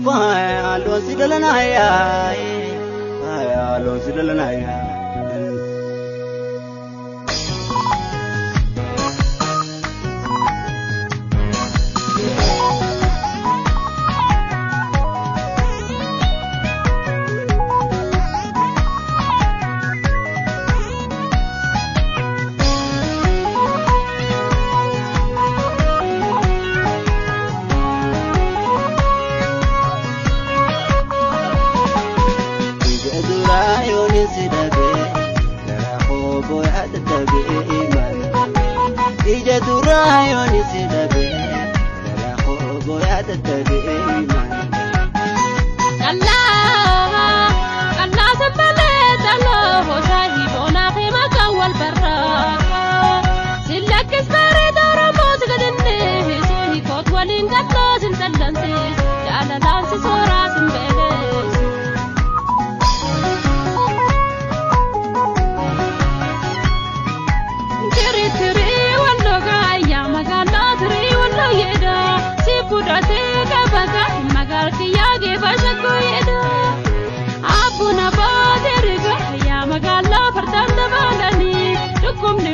Alon sidalana ya alon sidalana ya Durayon isidabe kala khobo ya tatabe iman Allah sabale talo hosahi bona khima kawal barra silak isbare dara mos gadenne sohi kot walin gatlo sintallansi jala dansi sora simbele Budate kabaga magal kiyage bashaku yeda abuna baderiga ya magalla fartanda balani dukum ni